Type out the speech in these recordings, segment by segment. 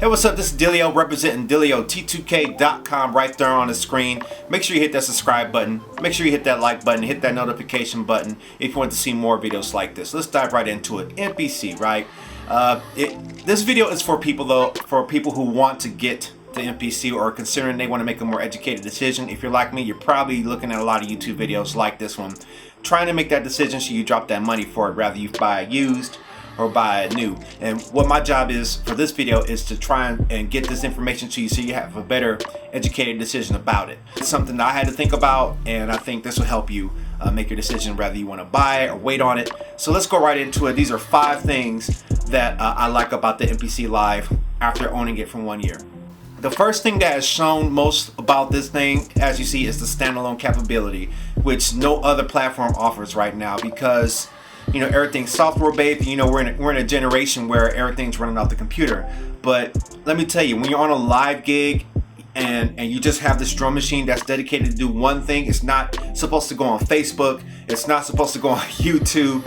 Hey, what's up? This is Dillio representing Dillio T2K.com right there on the screen. Make sure you hit that subscribe button. Make sure you hit that like button. Hit that notification button if you want to see more videos like this. Let's dive right into it. MPC, right? This video is for people who want to get the MPC or considering they want to make a more educated decision. If you're like me, you're probably looking at a lot of YouTube videos like this one, trying to make that decision so you drop that money for it, rather you buy a used or buy a new. And what my job is for this video is to try and get this information to you so you have a better educated decision about it. It's something that I had to think about, and I think this will help you make your decision whether you want to buy it or wait on it. So let's go right into it. These are 5 things that I like about the MPC Live after owning it for 1 year. The first thing that has shown most about this thing, as you see, is the standalone capability, which no other platform offers right now, because you know, everything's software based. You know, we're in a generation where everything's running off the computer. But let me tell you, when you're on a live gig and you just have this drum machine that's dedicated to do one thing, it's not supposed to go on Facebook, it's not supposed to go on YouTube.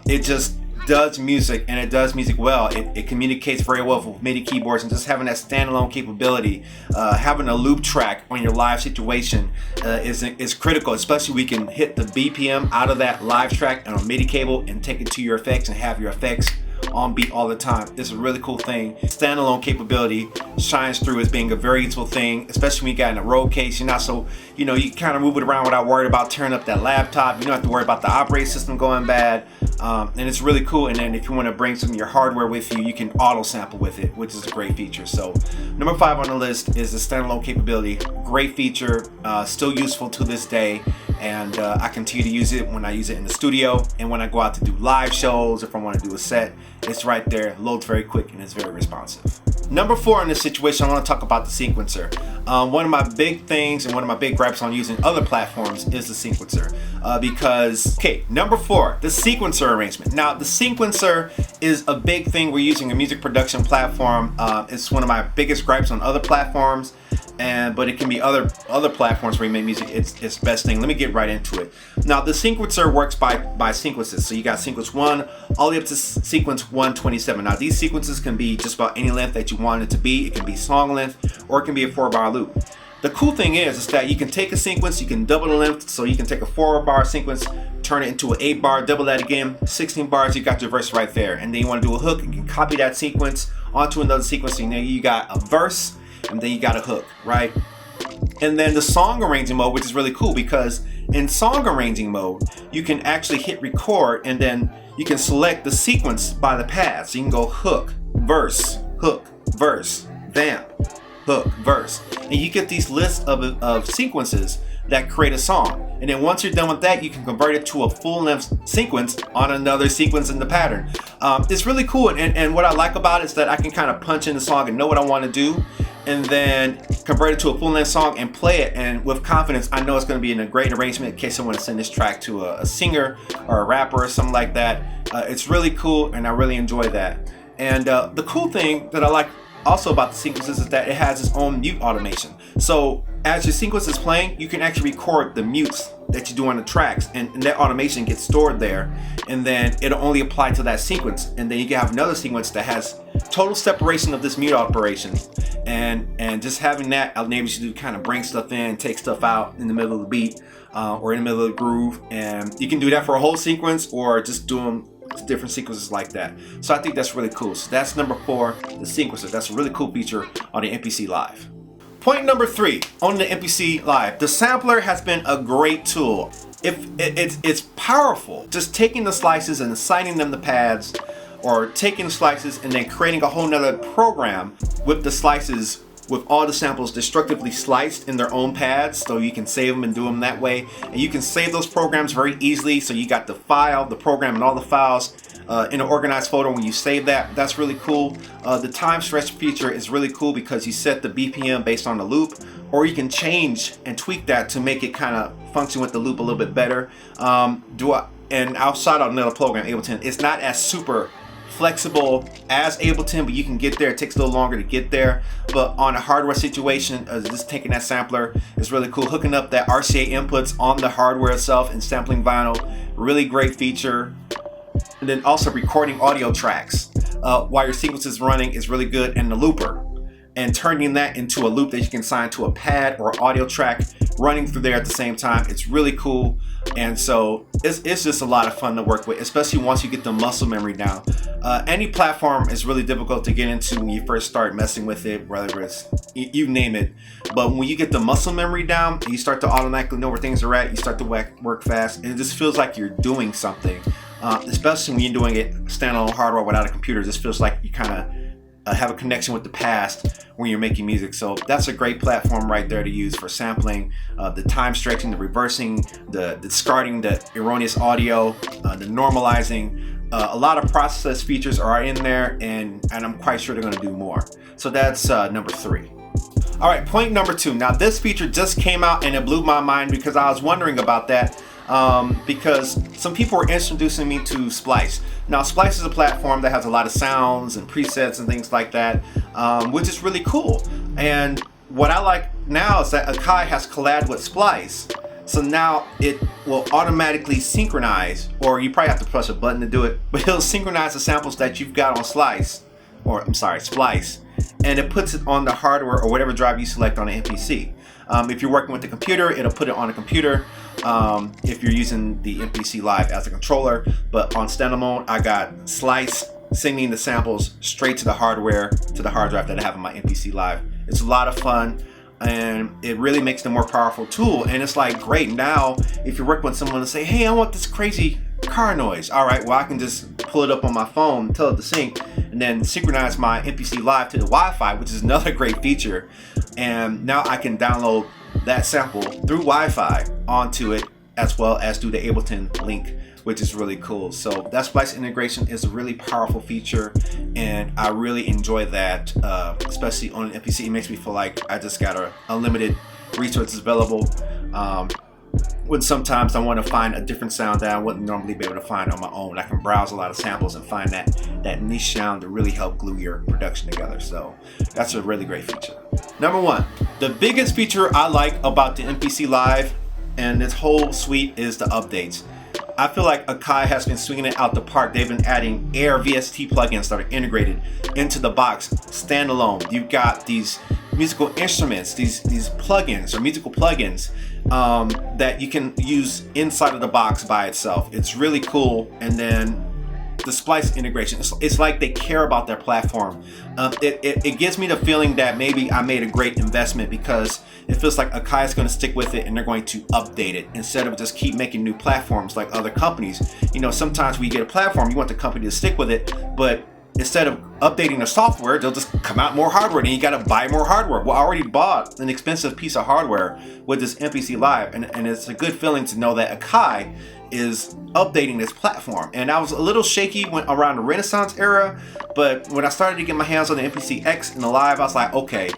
It just does music, and it does music well. It communicates very well with MIDI keyboards, and just having that standalone capability, having a loop track on your live situation is critical, especially we can hit the BPM out of that live track on a MIDI cable and take it to your effects and have your effects on beat all the time. It's a really cool thing. Standalone capability shines through as being a very useful thing, especially when you got in a road case. You're not so, you know, you kind of move it around without worried about tearing up that laptop. You don't have to worry about the operating system going bad. And it's really cool. And then if you want to bring some of your hardware with you, you can auto sample with it, which is a great feature. So number 5 on the list is the standalone capability. Great feature, still useful to this day. And I continue to use it when I use it in the studio and when I go out to do live shows. If I want to do a set, it's right there, loads very quick, and it's very responsive. Number 4 in this situation, I want to talk about the sequencer. One of my big things and one of my big gripes on using other platforms is the sequencer. Because, okay, number 4, the sequencer arrangement. Now, the sequencer is a big thing we're using a music production platform. It's one of my biggest gripes on other platforms. But it can be other platforms where you make music. It's the best thing. Let me get right into it. Now, the sequencer works by sequences. So you got sequence 1 all the way up to sequence 127. Now, these sequences can be just about any length that you want it to be. It can be song length, or it can be a 4-bar loop. The cool thing is that you can take a sequence, you can double the length. So you can take a 4-bar sequence, turn it into an 8-bar, double that again, 16 bars. You got your verse right there. And then you want to do a hook, you can copy that sequence onto another sequence. And then you got a verse, and then you got a hook, right? And then the song arranging mode, which is really cool, because in song arranging mode, you can actually hit record, and then you can select the sequence by the pads. So you can go hook, verse, vamp, hook, verse. And you get these lists of sequences that create a song. And then once you're done with that, you can convert it to a full-length sequence on another sequence in the pattern. It's really cool, and what I like about it is that I can kind of punch in the song and know what I want to do, and then convert it to a full-length song and play it, and with confidence I know it's going to be in a great arrangement in case I want to send this track to a singer or a rapper or something like that. It's really cool, and I really enjoy that. And the cool thing that I like also about the sequences is that it has its own mute automation. So as your sequence is playing, you can actually record the mutes that you do on the tracks, and that automation gets stored there, and then it'll only apply to that sequence. And then you can have another sequence that has total separation of this mute operation, and just having that enables you to kind of bring stuff in, take stuff out in the middle of the beat or in the middle of the groove. And you can do that for a whole sequence, or just do them different sequences like that. So I think that's really cool. So that's number 4, the sequencer. That's a really cool feature on the MPC Live. Point number 3 on the MPC Live. The sampler has been a great tool. It's powerful. Just taking the slices and assigning them to pads, or taking the slices and then creating a whole nother program with the slices, with all the samples destructively sliced in their own pads, so you can save them and do them that way. And you can save those programs very easily. So you got the file, the program, and all the files in an organized folder. When you save that, that's really cool. The time stretch feature is really cool because you set the BPM based on the loop, or you can change and tweak that to make it kind of function with the loop a little bit better. And outside of another program, Ableton, it's not as super flexible as Ableton, but you can get there. It takes a little longer to get there, but on a hardware situation, just taking that sampler is really cool. Hooking up that RCA inputs on the hardware itself and sampling vinyl, really great feature. And then also recording audio tracks. while your sequence is running is really good, and the looper. And turning that into a loop that you can assign to a pad or audio track running through there at the same time. It's really cool. And so it's just a lot of fun to work with, especially once you get the muscle memory down. Any platform is really difficult to get into when you first start messing with it, whether it's, you name it. But when you get the muscle memory down and you start to automatically know where things are at, you start to work fast, and it just feels like you're doing something. Especially when you're doing it standalone hardware without a computer, it just feels like you kind of have a connection with the past when you're making music. So that's a great platform right there to use for sampling, the time stretching, the reversing, the discarding the erroneous audio, the normalizing. A lot of process features are in there, and I'm quite sure they're going to do more. So that's number 3. All right, point number 2. Now this feature just came out and it blew my mind because I was wondering about that. Because some people were introducing me to Splice. Now Splice is a platform that has a lot of sounds and presets and things like that, which is really cool. And what I like now is that Akai has collabed with Splice. So now it will automatically synchronize, or you probably have to press a button to do it, but it'll synchronize the samples that you've got on Splice, and it puts it on the hardware or whatever drive you select on the MPC. If you're working with the computer, it'll put it on a computer. If you're using the MPC Live as a controller, but on standalone, I got Splice sending the samples straight to the hardware, to the hard drive that I have on my MPC Live. It's a lot of fun, and it really makes it a more powerful tool. And it's like, great, now if you're working with someone and say, hey, I want this crazy car noise. All right, well, I can just pull it up on my phone, tell it to sync, and then synchronize my MPC Live to the Wi-Fi, which is another great feature. And now I can download that sample through Wi-Fi onto it, as well as do the Ableton link, which is really cool. So that Splice integration is a really powerful feature, and I really enjoy that, especially on an MPC. It makes me feel like I just got unlimited resources available. When sometimes I want to find a different sound that I wouldn't normally be able to find on my own. I can browse a lot of samples and find that niche sound to really help glue your production together. So that's a really great feature. Number 1, the biggest feature I like about the MPC Live and this whole suite is the updates. I feel like Akai has been swinging it out the park. They've been adding Air VST plugins that are integrated into the box standalone. You've got these musical instruments, these plugins or musical plugins that you can use inside of the box by itself. It's really cool. And then the Splice integration, it's like they care about their platform. It gives me the feeling that maybe I made a great investment, because it feels like Akai is going to stick with it and they're going to update it instead of just keep making new platforms like other companies. You know, sometimes when you get a platform, you want the company to stick with it, but instead of updating the software, they'll just come out more hardware, and you got to buy more hardware. Well, I already bought an expensive piece of hardware with this MPC Live, and it's a good feeling to know that Akai is updating this platform. And I was a little shaky when around the Renaissance era, but when I started to get my hands on the MPC X and the Live, I was like, okay,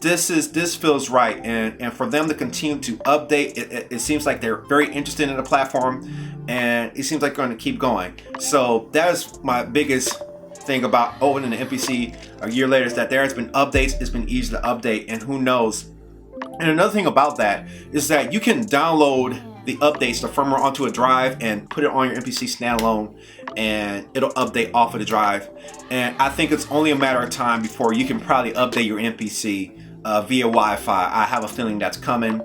this feels right. And for them to continue to update, it seems like they're very interested in the platform, and it seems like they're going to keep going. So that is my biggest thing about opening the MPC a year later, is that there has been updates. It's been easy to update, and who knows. And another thing about that is that you can download the updates, the firmware, onto a drive and put it on your MPC standalone, and it'll update off of the drive. And I think it's only a matter of time before you can probably update your MPC via Wi-Fi. I have a feeling that's coming.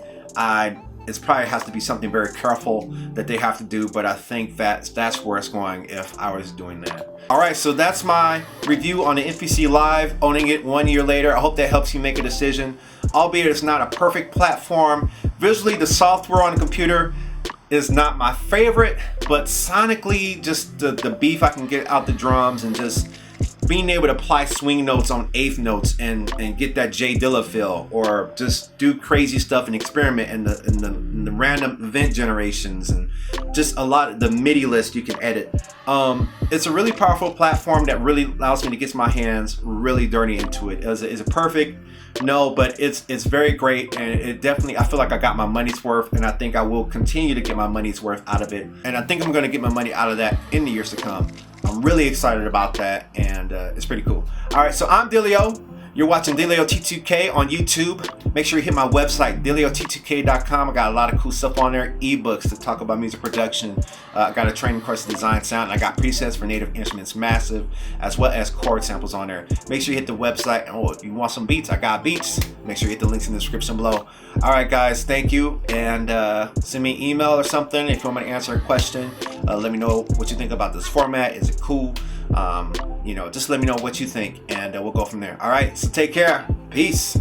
It probably has to be something very careful that they have to do, but I think that's where it's going if I was doing that. All right, so that's my review on the MPC Live, owning it 1 year later. I hope that helps you make a decision. Albeit it's not a perfect platform. Visually, the software on the computer is not my favorite, but sonically, just the beef I can get out the drums, and just being able to apply swing notes on eighth notes and get that Dillie feel, or just do crazy stuff and experiment in the random event generations, and just a lot of the MIDI list you can edit. It's a really powerful platform that really allows me to get my hands really dirty into it. Is it perfect? No, but it's very great, and it definitely, I feel like I got my money's worth, and I think I will continue to get my money's worth out of it, and I think I'm going to get my money out of that in the years to come. I'm really excited about that, and it's pretty cool. All right, so I'm Dillio. You're watching Dillio T2K on YouTube. Make sure you hit my website, DillioT2K.com. I got a lot of cool stuff on there, ebooks to talk about music production. I got a training course to design sound. I got presets for native instruments, massive, as well as chord samples on there. Make sure you hit the website. Oh, if you want some beats, I got beats. Make sure you hit the links in the description below. All right, guys, thank you, and send me an email or something if you want me to answer a question. Let me know what you think about this format. Is it cool? You know, just let me know what you think, and we'll go from there. All right, so take care. Peace.